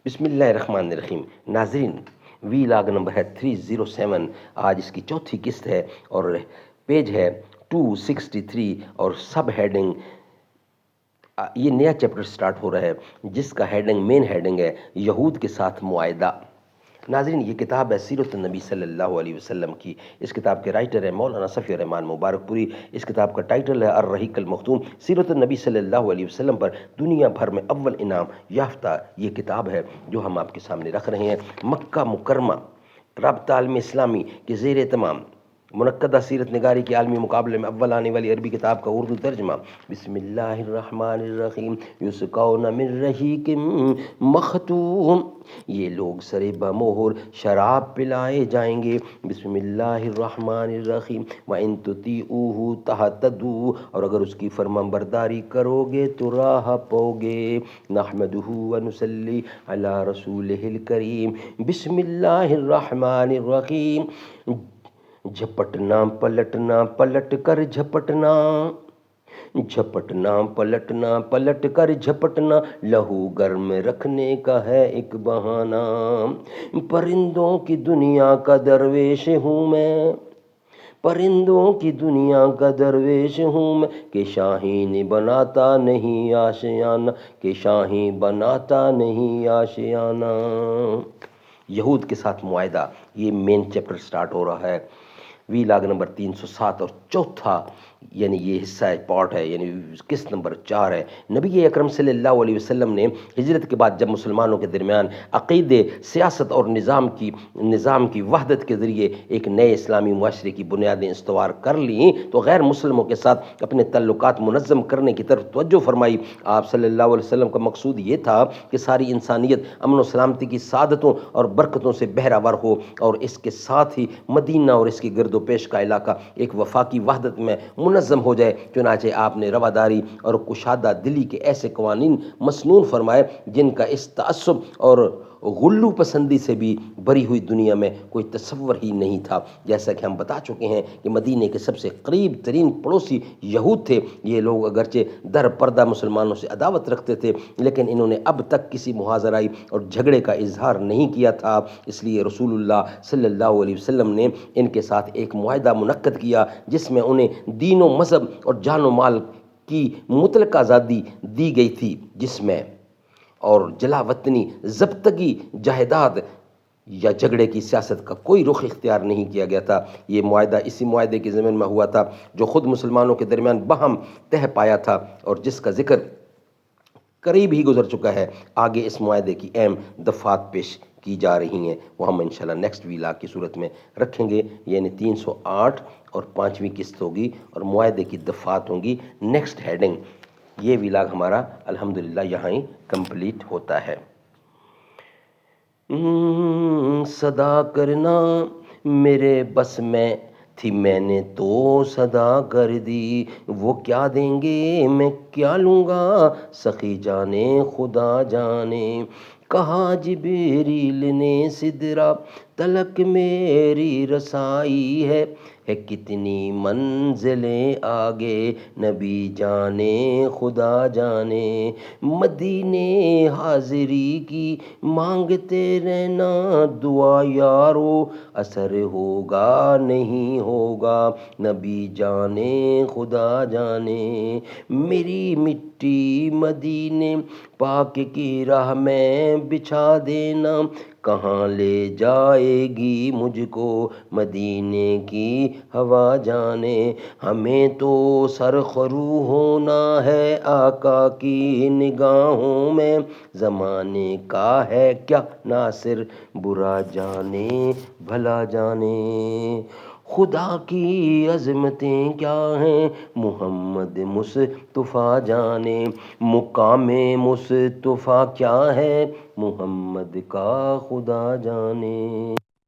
بسم اللہ الرحمن الرحیم۔ ناظرین، وی لاگ نمبر ہے 307۔ آج اس کی چوتھی قسط ہے اور پیج ہے 263 اور سب ہیڈنگ یہ نیا چیپٹر سٹارٹ ہو رہا ہے جس کا مین ہیڈنگ ہے یہود کے ساتھ معاہدہ۔ ناظرین، یہ کتاب ہے سیرت النبی صلی اللہ علیہ وسلم کی۔ اس کتاب کے رائٹر ہے مولانا صفی الرحمان مبارک پوری۔ اس کتاب کا ٹائٹل ہے الرحیق المختوم، سیرت النبی صلی اللہ علیہ وسلم پر دنیا بھر میں اول انعام یافتہ یہ کتاب ہے جو ہم آپ کے سامنے رکھ رہے ہیں۔ مکہ مکرمہ رابطہ عالم اسلامی کے زیر اہتمام منعقدہ سیرت نگاری کے عالمی مقابلے میں اول آنے والی عربی کتاب کا اردو ترجمہ۔ بسم اللہ الرحمن الرحیم۔ یسقون من رحیق مختوم، یہ لوگ سرے بمہر شراب پلائے جائیں گے۔ بسم اللہ الرحمن الرحیم۔ وَإِن تُطِيعُوهُ تَهْتَدُوا، اور اگر اس کی فرمان برداری کرو گے تو راہ پاؤگے۔ نحمدہ ونصلی علی رسولہ الکریم۔ بسم اللہ الرحمن الرحیم۔ جھپٹنا پلٹنا پلٹ کر جھپٹنا، جھپٹنا پلٹنا پلٹ کر جھپٹنا، لہو گرم رکھنے کا ہے ایک بہانہ۔ پرندوں کی دنیا کا درویش ہوں میں، پرندوں کی دنیا کا درویش ہوں میں، کہ شاہین بناتا نہیں آشیانہ، کہ شاہین بناتا نہیں آشیانہ۔ یہود کے ساتھ معاہدہ، یہ مین چیپٹر سٹارٹ ہو رہا ہے۔ وی لاگ نمبر 307 اور چوتھا یعنی یہ حصہ پارٹ ہے، یعنی قسط نمبر 4 ہے۔ نبی اکرم صلی اللہ علیہ وسلم نے ہجرت کے بعد جب مسلمانوں کے درمیان عقیدے، سیاست اور نظام کی وحدت کے ذریعے ایک نئے اسلامی معاشرے کی بنیادیں استوار کر لیں تو غیر مسلموں کے ساتھ اپنے تعلقات منظم کرنے کی طرف توجہ فرمائی۔ آپ صلی اللہ علیہ وسلم کا مقصود یہ تھا کہ ساری انسانیت امن و سلامتی کی سعادتوں اور برکتوں سے بہرہ ور ہو، اور اس کے ساتھ ہی مدینہ اور اس کی گرد و پیش کا علاقہ ایک وفاقی وحدت میں منظم ہو جائے۔ چنانچہ آپ نے رواداری اور کشادہ دلی کے ایسے قوانین مسنون فرمائے جن کا اس تعصب اور غلو پسندی سے بھی بری ہوئی دنیا میں کوئی تصور ہی نہیں تھا۔ جیسا کہ ہم بتا چکے ہیں کہ مدینے کے سب سے قریب ترین پڑوسی یہود تھے۔ یہ لوگ اگرچہ در پردہ مسلمانوں سے عداوت رکھتے تھے لیکن انہوں نے اب تک کسی محاذرائی اور جھگڑے کا اظہار نہیں کیا تھا۔ اس لیے رسول اللہ صلی اللہ علیہ وسلم نے ان کے ساتھ ایک معاہدہ منعقد کیا جس میں انہیں دین و مذہب اور جان و مال کی مطلق آزادی دی گئی تھی، جس میں اور جلا وطنی، ضبطگی، جائیداد یا جھگڑے کی سیاست کا کوئی رخ اختیار نہیں کیا گیا تھا۔ یہ معاہدہ اسی معاہدے کے ضمن میں ہوا تھا جو خود مسلمانوں کے درمیان باہم تہ پایا تھا اور جس کا ذکر قریب ہی گزر چکا ہے۔ آگے اس معاہدے کی اہم دفعات پیش کی جا رہی ہیں، وہ ہم انشاءاللہ نیکسٹ ویلاگ کی صورت میں رکھیں گے، یعنی 308 اور 5ویں قسط ہوگی اور معاہدے کی دفعات ہوں گی نیکسٹ ہیڈنگ۔ یہ ویلاگ ہمارا الحمدللہ یہاں ہی کمپلیٹ ہوتا ہے۔ صدا کرنا میرے بس میں تھی، میں نے تو صدا کر دی، وہ کیا دیں گے میں کیا لوں گا، سخی جانے خدا جانے۔ کہا جبریل نے سدرا تلک میری رسائی ہے کتنی منزلیں آگے نبی جانے خدا جانے۔ مدینے حاضری کی مانگتے رہنا دعا یارو، اثر ہوگا نہیں ہوگا نبی جانے خدا جانے۔ میری مٹی مدینے پاک کی راہ میں بچھا دینا، کہاں لے جائے گی مجھ کو مدینے کی ہوا جانے۔ ہمیں تو سرخرو ہونا ہے آقا کی نگاہوں میں، زمانے کا ہے کیا ناصر برا جانے بھلا جانے۔ خدا کی عظمتیں کیا ہیں محمد مصطفیٰ جانے، مقام مصطفیٰ کیا ہے محمد کا خدا جانے۔